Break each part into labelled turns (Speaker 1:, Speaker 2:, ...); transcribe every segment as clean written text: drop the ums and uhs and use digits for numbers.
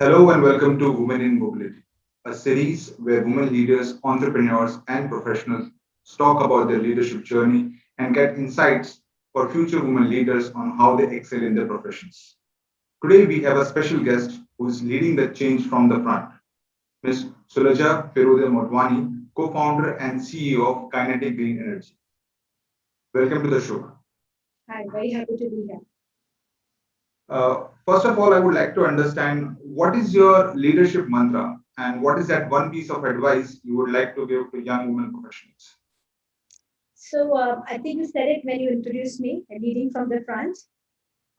Speaker 1: Hello and welcome to Women in Mobility, a series where women leaders, entrepreneurs, and professionals talk about their leadership journey and get insights for future women leaders on how they excel in their professions. Today, we have a special guest who is leading the change from the front, Ms. Sulaja Feroza Motwani, co founder and CEO of Kinetic Green Energy. Welcome to the show.
Speaker 2: Hi, very happy to be here.
Speaker 1: First of all, I would like to understand what is your leadership mantra and what is that one piece of advice you would like to give to young women professionals?
Speaker 2: I think you said it when you introduced me, leading from the front.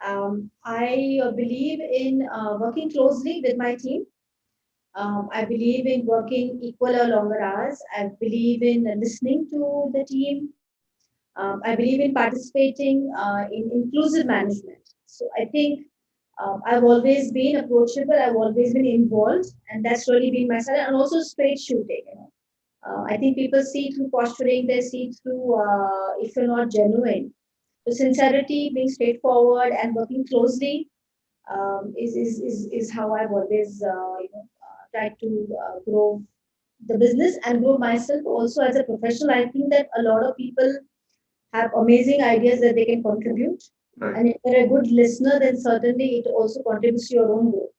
Speaker 2: I believe in working closely with my team. I believe in working equal or longer hours. I believe in listening to the team. I believe in participating in inclusive management. So I think I've always been approachable. I've always been involved, and that's really been my style. And also straight shooting. I think people see through posturing, they see through if you're not genuine. So sincerity, being straightforward, and working closely is how I've always tried to grow the business and grow myself also as a professional. I think that a lot of people have amazing ideas that they can contribute,
Speaker 1: Right.
Speaker 2: and if you're a good listener, then certainly it also contributes to your own growth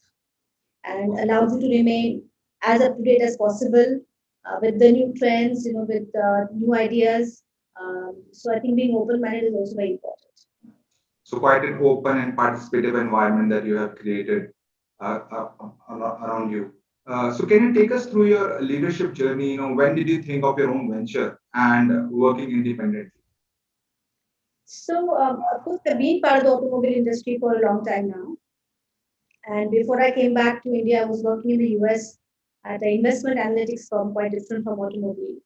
Speaker 2: and allows you to remain as up to date as possible with the new trends, with new ideas. So I think being open-minded is also very important.
Speaker 1: So, quite an open and participative environment that you have created around you. So, can you take us through your leadership journey? When did you think of your own venture and working independently?
Speaker 2: Of course, I've been part of the automobile industry for a long time now. And before I came back to India, I was working in the US at an investment analytics firm, quite different from automobile.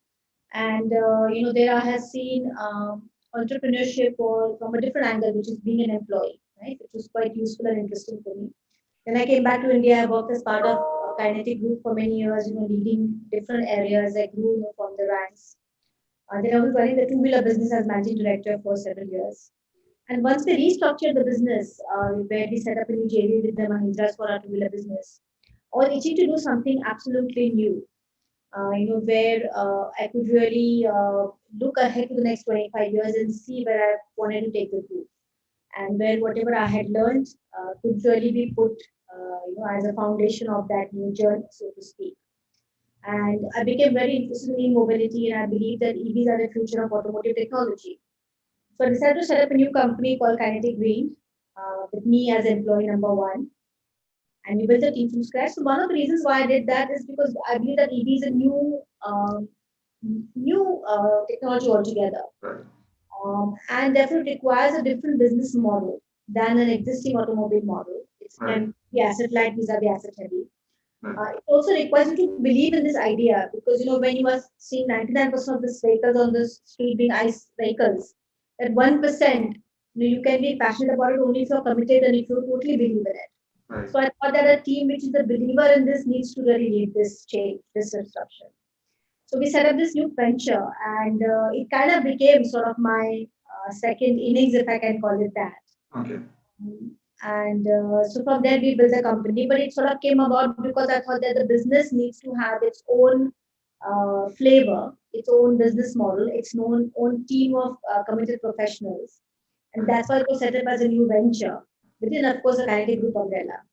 Speaker 2: And there I have seen entrepreneurship or from a different angle, which is being an employee, right? Which was quite useful and interesting for me. When I came back to India, I worked as part of Kinetic Group for many years, leading different areas. I grew from the ranks. Then I was running the two-wheeler business as managing director for several years. And once we restructured the business, where we set up a new JV with the Mahindras for our two-wheeler business, I was itching to do something absolutely new. Where I could really look ahead to the next 25 years and see where I wanted to take the group, and where whatever I had learned could really be put, as a foundation of that new journey, so to speak. And I became very interested in mobility, and I believe that EVs are the future of automotive technology. So I decided to set up a new company called Kinetic Green with me as employee number one. And we built a team from scratch. So one of the reasons why I did that is because I believe that EV is a new technology altogether.
Speaker 1: Right.
Speaker 2: And therefore it requires a different business model than an existing automobile model. It's
Speaker 1: Right.
Speaker 2: can be asset light vis-a-vis asset heavy.
Speaker 1: Right.
Speaker 2: It also requires you to believe in this idea because when you are seeing 99% of these vehicles on the street being ICE vehicles, that 1% you can be passionate about it only if you're committed and if you totally believe in it.
Speaker 1: Right.
Speaker 2: So I thought that a team which is a believer in this needs to really lead this change, this disruption. So we set up this new venture, and it kind of became sort of my second innings, if I can call it that.
Speaker 1: Okay.
Speaker 2: And so from there we built the company, but it sort of came about because I thought that the business needs to have its own flavor, its own business model, its own team of committed professionals, and that's why it was set up as a new venture within, of course, a Kinetic Group umbrella.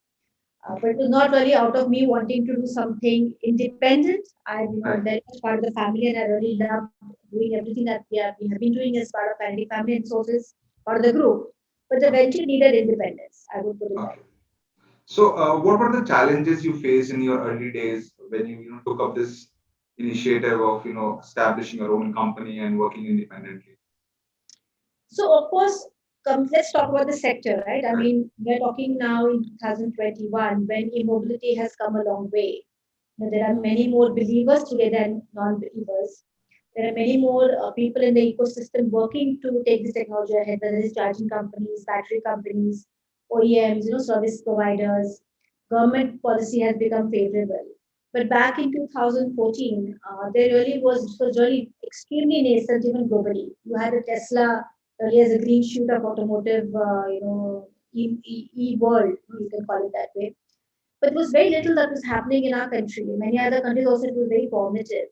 Speaker 2: But it was not really out of me wanting to do something independent. I'm
Speaker 1: Right.
Speaker 2: very much part of the family, and I really loved doing everything that we have been doing as part of Kinetic family, and so is part of the group. But the venture needed independence. I would put it that
Speaker 1: Okay. So, what were the challenges you faced in your early days when you took up this initiative of establishing your own company and working independently?
Speaker 2: So, of course, let's talk about the sector, right? I
Speaker 1: Right.
Speaker 2: mean, we're talking now in 2021 when e-mobility has come a long way. There are many more believers today than non-believers. There are many more people in the ecosystem working to take this technology ahead, whether it's charging companies, battery companies, OEMs, service providers. Government policy has become favorable. But back in 2014, there really it was really extremely nascent even globally. You had a Tesla really as a green shoot of automotive, e world, you can call it that way. but there was very little that was happening in our country. In many other countries also it was very formative.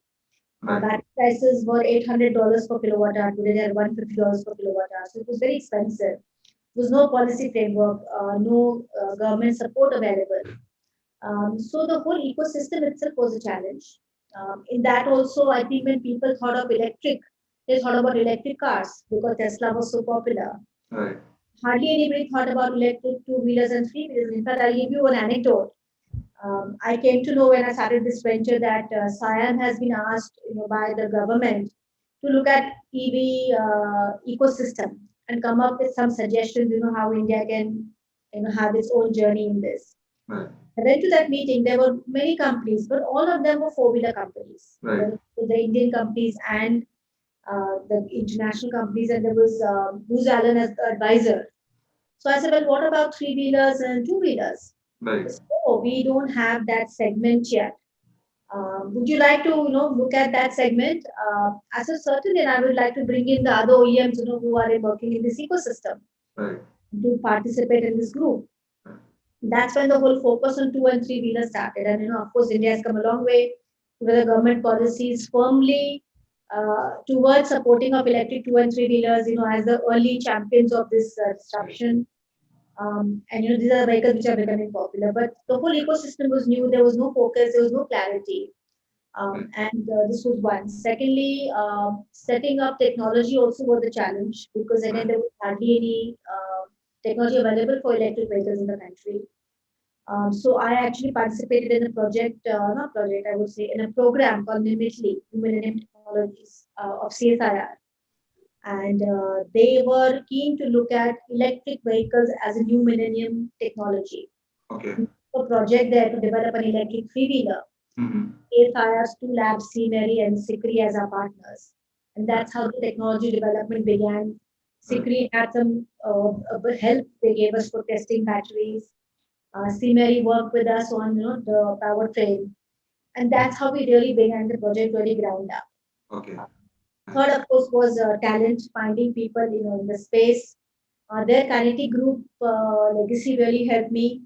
Speaker 1: Right.
Speaker 2: Battery prices were $800 per kilowatt hour. Today they are $150 per kilowatt hour. So it was very expensive. There was no policy framework, no government support available. So the whole ecosystem itself was a challenge. In that also, I think when people thought of electric, they thought about electric cars because Tesla was so popular.
Speaker 1: Right.
Speaker 2: Hardly anybody thought about electric two-wheelers and three-wheelers. In fact, I'll give you an anecdote. I came to know when I started this venture that Siam has been asked, by the government to look at EV ecosystem and come up with some suggestions, how India can, have its own journey in this.
Speaker 1: Right.
Speaker 2: I went to that meeting. There were many companies, but all of them were four-wheeler companies.
Speaker 1: Right.
Speaker 2: There were the Indian companies and the international companies, and there was Booz Allen as the advisor. So I said, well, what about three-wheelers and two-wheelers?
Speaker 1: Right.
Speaker 2: So we don't have that segment yet. Would you like to, look at that segment? I said, certainly, and I would like to bring in the other OEMs, who are working in this ecosystem
Speaker 1: Right.
Speaker 2: to participate in this group. That's when the whole focus on two and three wheelers started. And of course, India has come a long way with the government policies firmly towards supporting of electric two and three wheelers. As the early champions of this disruption. And these are vehicles which are becoming popular. But the whole ecosystem was new. There was no focus. There was no clarity. And this was one. Secondly, setting up technology also was a challenge because again there was hardly any technology available for electric vehicles in the country. So I actually participated in a project, not project, I would say, in a program called NIMITLY, Millennium Technologies of CSIR. And they were keen to look at electric vehicles as a new millennium technology.
Speaker 1: Okay.
Speaker 2: A project there to develop an electric three-wheeler.
Speaker 1: Mm-hmm.
Speaker 2: CSIR's two labs, CMERI and SICRI as our partners. And that's how the technology development began. SICRI had some help they gave us for testing batteries. CMERI worked with us on the powertrain. And that's how we really began the project really ground up.
Speaker 1: Okay.
Speaker 2: Third, of course, was talent, finding people, in the space. Their Carnegie Group legacy really helped me.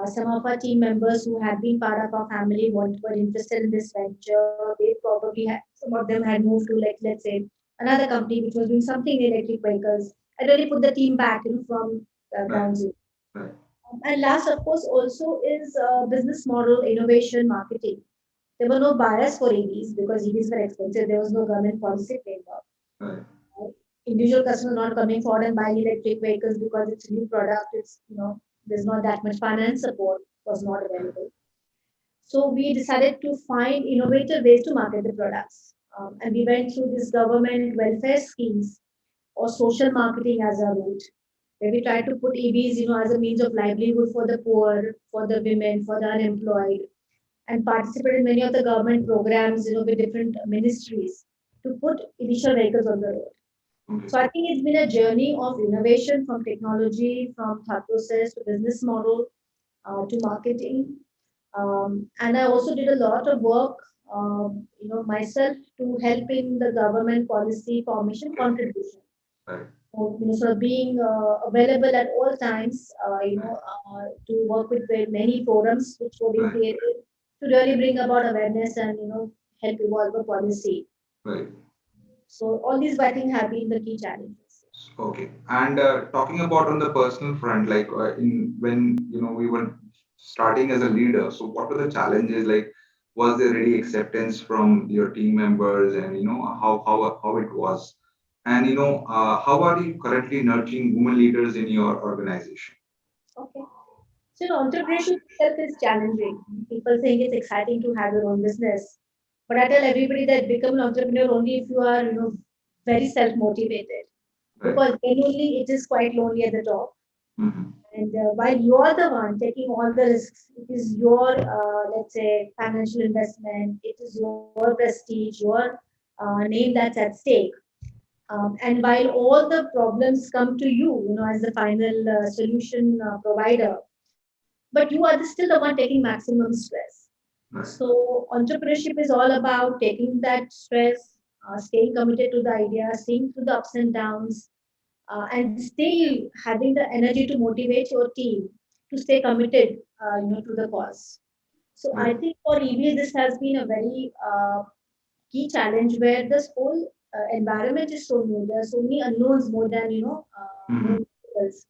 Speaker 2: Some of our team members who had been part of our family were interested in this venture. They probably had, some of them had moved to, like, let's say, another company which was doing something in electric vehicles. I really put the team back, from
Speaker 1: Right.
Speaker 2: ground zero.
Speaker 1: Right.
Speaker 2: And last, of course, also is business model, innovation, marketing. There were no buyers for EVs because EVs were expensive. There was no government policy framework.
Speaker 1: Right.
Speaker 2: Individual customers not coming forward and buying electric vehicles because it's a new product. It's there's not that much finance support was not available. So we decided to find innovative ways to market the products, and we went through this government welfare schemes or social marketing as a route, where we tried to put EVs, as a means of livelihood for the poor, for the women, for the unemployed, and participate in many of the government programs, with different ministries to put initial vehicles on the road.
Speaker 1: Okay.
Speaker 2: So I think it's been a journey of innovation from technology, from thought process to business model to marketing. And I also did a lot of work, myself to help in the government policy formation contribution.
Speaker 1: Right.
Speaker 2: Sort of being available at all times, to work with very many forums which were being
Speaker 1: Right.
Speaker 2: created to really bring about awareness and help evolve a policy.
Speaker 1: Right.
Speaker 2: So all these I think have been the key challenges.
Speaker 1: Okay. And talking about on the personal front, like in when we were starting as a leader, so what were the challenges? Like, was there any acceptance from your team members, and how it was, and how are you currently nurturing women leaders in your organization?
Speaker 2: Okay. So entrepreneurship itself is challenging. People think it's exciting to have your own business, but I tell everybody that become an entrepreneur only if you are, very self motivated.
Speaker 1: Right.
Speaker 2: Because genuinely it is quite lonely at the top.
Speaker 1: Mm-hmm.
Speaker 2: And while you're the one taking all the risks, it is your, let's say, financial investment, it is your prestige, your name that's at stake. And while all the problems come to you, as the final solution provider, but you are still the one taking maximum stress.
Speaker 1: Right.
Speaker 2: So entrepreneurship is all about taking that stress, staying committed to the idea, seeing through the ups and downs, and still having the energy to motivate your team to stay committed, to the cause. So I
Speaker 1: Right.
Speaker 2: think for EVs, this has been a very key challenge where this whole environment is so new. There are so many unknowns more than
Speaker 1: Mhm.
Speaker 2: known variables,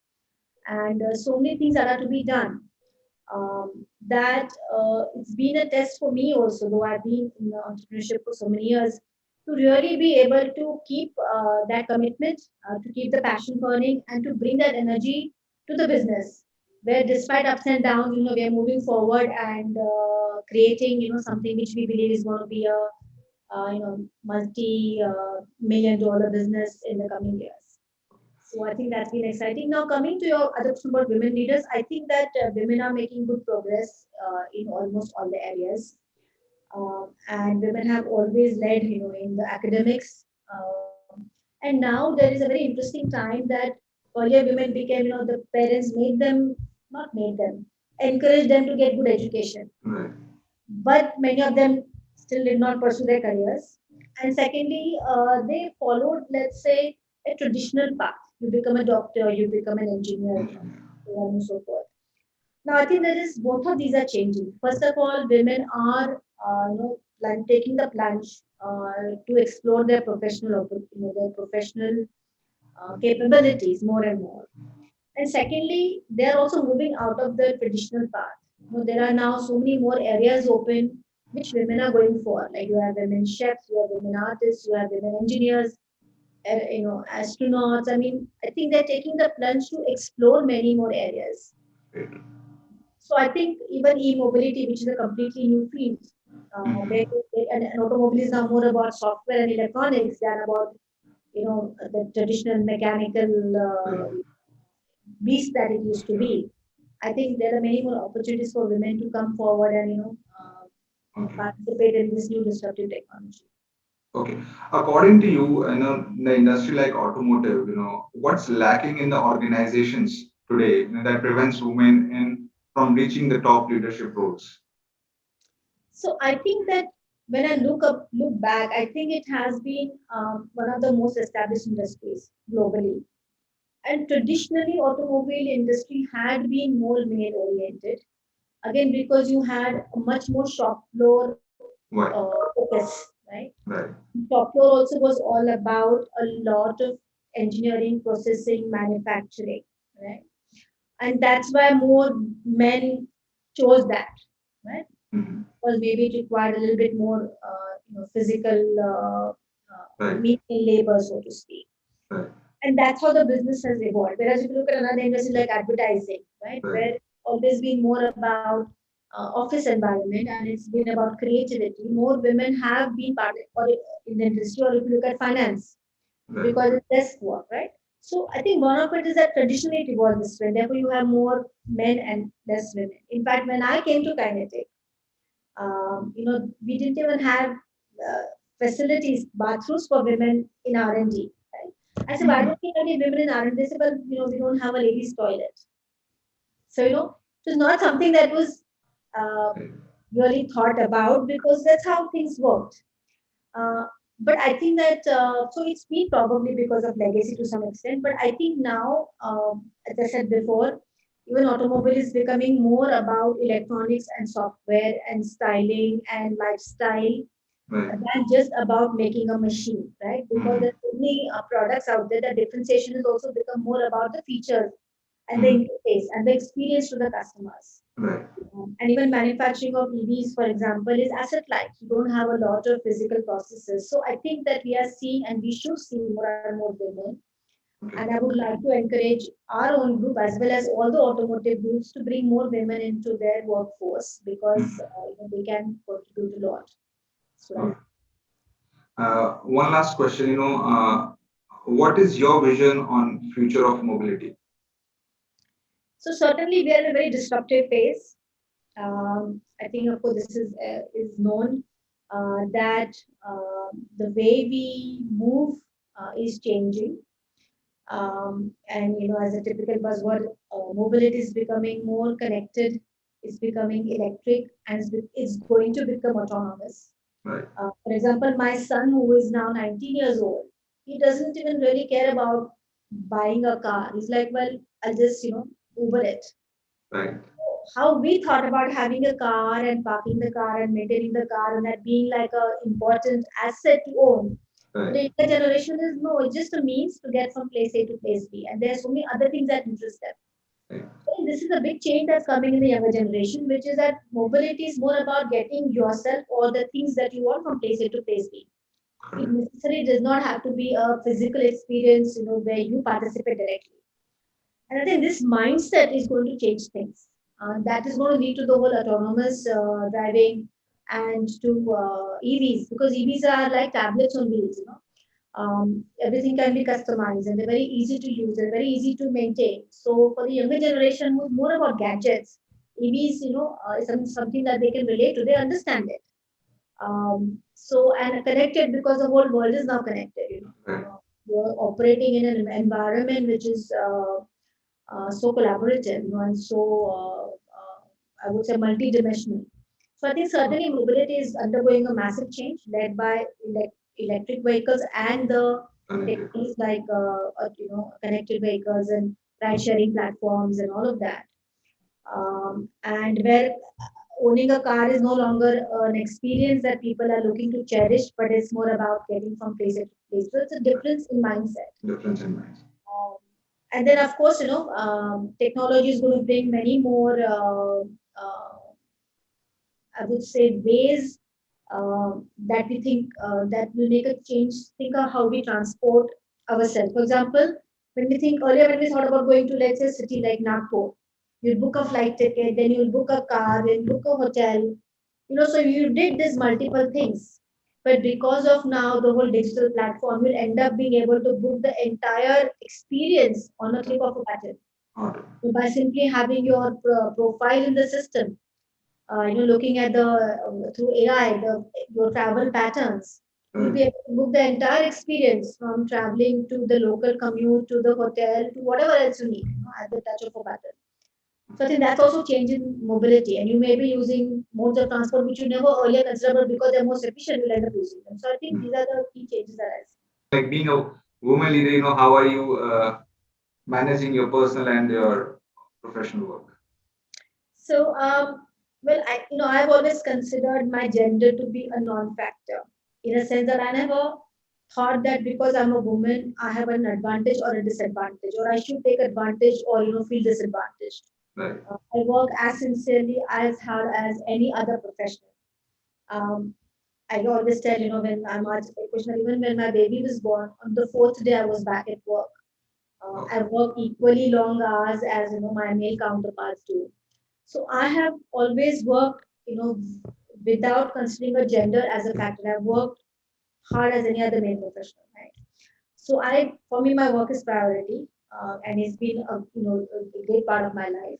Speaker 2: and so many things that are to be done. That it's been a test for me also, though I've been in the entrepreneurship for so many years, to really be able to keep that commitment, to keep the passion burning, and to bring that energy to the business. Where despite ups and downs, we are moving forward and creating, something which we believe is going to be a, multi-million-dollar business in the coming years. So I think that's been exciting. Now coming to your other question about women leaders, I think that women are making good progress in almost all the areas, and women have always led, in the academics. And now there is a very interesting time that earlier women became, the parents made them, not made them, encouraged them to get good education,
Speaker 1: Right.
Speaker 2: but many of them still did not pursue their careers. And secondly, they followed, let's say, a traditional path. You become a doctor, you become an engineer,
Speaker 1: Engineer.
Speaker 2: so on and so forth. Now, I think that is both of these are changing. First of all, women are, taking the plunge to explore their their professional capabilities more and more. And secondly, they are also moving out of the traditional path. There are now so many more areas open which women are going for. Like you have women chefs, you have women artists, you have women engineers, astronauts. I mean, I think they're taking the plunge to explore many more areas.
Speaker 1: Right.
Speaker 2: So I think even e-mobility, which is a completely new field,
Speaker 1: Mhm.
Speaker 2: and automobile is now more about software and electronics than about the traditional mechanical
Speaker 1: Right.
Speaker 2: beast that it used to be. I think there are many more opportunities for women to come forward and
Speaker 1: Okay.
Speaker 2: participate in this new disruptive technology.
Speaker 1: Okay. According to you, in the industry like automotive, what's lacking in the organizations today, that prevents women from reaching the top leadership roles?
Speaker 2: So I think that when I look back, I think it has been one of the most established industries globally. And traditionally, automobile industry had been more male oriented. Again, because you had a much more shop floor
Speaker 1: Why?
Speaker 2: focus, right?
Speaker 1: Right.
Speaker 2: Shop floor also was all about a lot of engineering, processing, manufacturing, right? And that's why more men chose that, right?
Speaker 1: Mhm.
Speaker 2: Because maybe it required a little bit more, physical
Speaker 1: Right.
Speaker 2: labor, so to speak.
Speaker 1: Right.
Speaker 2: And that's how the business has evolved. Whereas if you look at another industry like advertising, right,
Speaker 1: Right.
Speaker 2: where it's always been more about office environment and it's been about creativity, more women have been part or in the industry, or if you look at finance,
Speaker 1: Right.
Speaker 2: because it's desk work, right? So I think one of it is that traditionally it evolved this way. Therefore, you have more men and less women. In fact, when I came to Kinetic, we didn't even have uh, facilities, bathrooms for women in R&D. Right? I said, why
Speaker 1: Mhm.
Speaker 2: don't we have any women in R&D? They said, well, we don't have a ladies' toilet. So, it was not something that was uh,
Speaker 1: Right.
Speaker 2: really thought about because that's how things worked. Uh, but I think that, so it's been probably because of legacy to some extent. But I think now, as I said before, even automobile is becoming more about electronics and software and styling and lifestyle
Speaker 1: Right.
Speaker 2: than just about making a machine, right? Because
Speaker 1: Mhm.
Speaker 2: there's so many products out there that differentiation has also become more about the features and the
Speaker 1: Mhm.
Speaker 2: interface and the experience to the customers.
Speaker 1: Right.
Speaker 2: And even manufacturing of EVs, for example, is asset light. You don't have a lot of physical processes. So I think that we are seeing and we should see more and more women. And I
Speaker 1: Okay.
Speaker 2: would like to encourage our own group as well as all the automotive groups to bring more women into their workforce because
Speaker 1: Mhm.
Speaker 2: they can contribute a lot. So,
Speaker 1: Okay. One last question, what is your vision on future of mobility?
Speaker 2: so certainly we are in a very disruptive phase. I think, of course, this is known that the way we move is changing. And as a typical buzzword, mobility is becoming more connected, it's becoming electric, and it's going to become autonomous.
Speaker 1: Right.
Speaker 2: For example, my son, who is now 19 years old, he doesn't even really care about buying a car. He's like, well, I'll just Uber it.
Speaker 1: Right.
Speaker 2: How we thought about having a car and parking the car and maintaining the car and that being like a important asset to own.
Speaker 1: Right.
Speaker 2: The younger generation is no, it's just a means to get from place A to place B, and there are so many other things that interest them.
Speaker 1: Right.
Speaker 2: So this is a big change that's coming in the younger generation, which is that mobility is more about getting yourself or the things that you want from place A to place B. It
Speaker 1: Correct.
Speaker 2: necessarily does not have to be a physical experience, where you participate directly. And I think this mindset is going to change things. That is going to lead to the whole autonomous driving and to EVs, because EVs are like tablets on wheels. Everything can be customized and they're very easy to use and very easy to maintain. So for the younger generation who's more about gadgets, EVs, is something that they can relate to. They understand it. And connected because the whole world is now connected.
Speaker 1: Right.
Speaker 2: You're operating in an environment which is so collaborative, and so I would say multi-dimensional. So I think certainly mobility is undergoing a massive change led by electric vehicles and the
Speaker 1: Connected.
Speaker 2: techniques like connected vehicles and ride-sharing platforms and all of that. And where owning a car is no longer an experience that people are looking to cherish, but it's more about getting from place to place. So it's a difference in mindset.
Speaker 1: Difference in minds.
Speaker 2: Um, and then, of course, technology is going to bring many more, I would say, ways that we think that will make a change. Think of how we transport ourselves. For example, when we think earlier, when we thought about going to, let's say, a city like Nagpur, you'll book a flight ticket, then you'll book a car, then book a hotel. So you did this multiple things. But because of now the whole digital platform, you'll end up being able to book the entire experience on a click of a button.
Speaker 1: Order.
Speaker 2: So by simply having your profile in the system, looking at the through AI, your travel patterns, you'll
Speaker 1: Right.
Speaker 2: be able to book the entire experience from traveling to the local commute to the hotel to whatever else you need, at the touch of a button. So I think that's also changing mobility, and you may be using modes of transport which you never earlier considered, but because they're most efficient, you'll end up using them. So I think these are the key changes that I see.
Speaker 1: Like being a woman leader, how are you managing your personal and your professional work?
Speaker 2: So, well, I've always considered my gender to be a non-factor in a sense that I never thought that because I'm a woman, I have an advantage or a disadvantage, or I should take advantage or feel disadvantaged.
Speaker 1: Right.
Speaker 2: I work as sincerely as hard as any other professional. Um, I always tell, when I'm asked a question, even when my baby was born, on the fourth day I was back at work. I work equally long hours as my male counterparts do. So I have always worked, without considering a gender as a factor. I've worked hard as any other male professional, right? So for me, my work is priority, and it's been a great part of my life.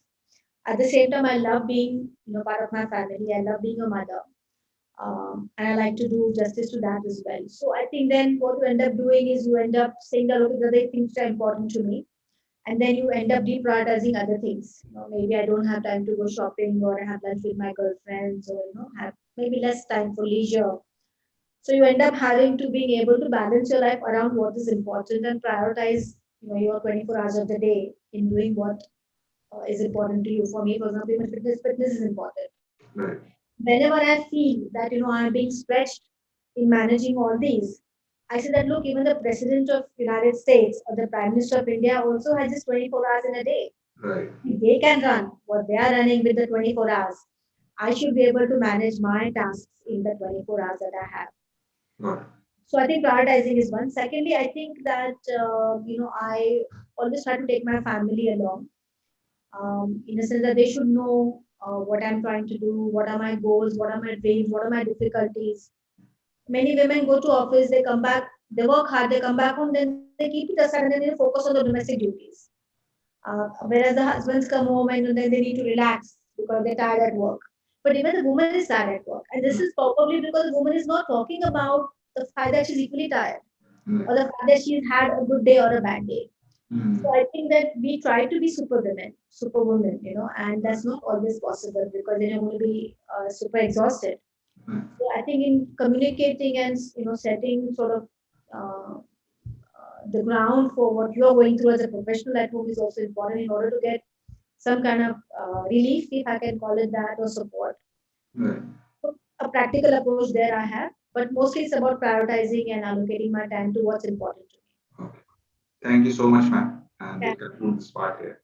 Speaker 2: At the same time, I love being, part of my family. I love being a mother, and I like to do justice to that as well. So I think then what you end up doing is you end up saying that okay, the other things are important to me, and then you end up deprioritizing other things. Maybe I don't have time to go shopping, or I have lunch with my girlfriends, or have maybe less time for leisure. So you end up having to being able to balance your life around what is important and prioritize your 24 hours of the day in doing what is important to you. For me, for example, even fitness is important.
Speaker 1: Right.
Speaker 2: Whenever I feel that I'm being stretched in managing all these, I say that look, even the president of United States or the prime minister of India also has just 24 hours in a day.
Speaker 1: Right.
Speaker 2: If they can run what they are running with the 24 hours, I should be able to manage my tasks in the 24 hours that I have.
Speaker 1: Got it.
Speaker 2: So I think prioritizing is one. Secondly, I think that I always try to take my family along, in the sense that they should know what I'm trying to do, what are my goals, what are my dreams, what are my difficulties. Many women go to office, they come back, they work hard, they come back home, then they keep it aside and then they focus on the domestic duties. Whereas the husbands come home and then they need to relax because they're tired at work. But even the woman is tired at work. And this is probably because the woman is not talking about the fact that she's equally tired or the fact that she's had a good day or a bad day. So I think that we try to be superwomen, and that's not always possible because then you're going to be super exhausted. So I think in communicating and setting sort of the ground for what you are going through as a professional at home is also important in order to get some kind of relief, if I can call it that, or support.
Speaker 1: Right.
Speaker 2: A practical approach there I have, but mostly it's about prioritizing and allocating my time to what's important to me.
Speaker 1: Okay. Thank you so much, ma'am. And
Speaker 2: Yeah.
Speaker 1: we'll conclude this part here.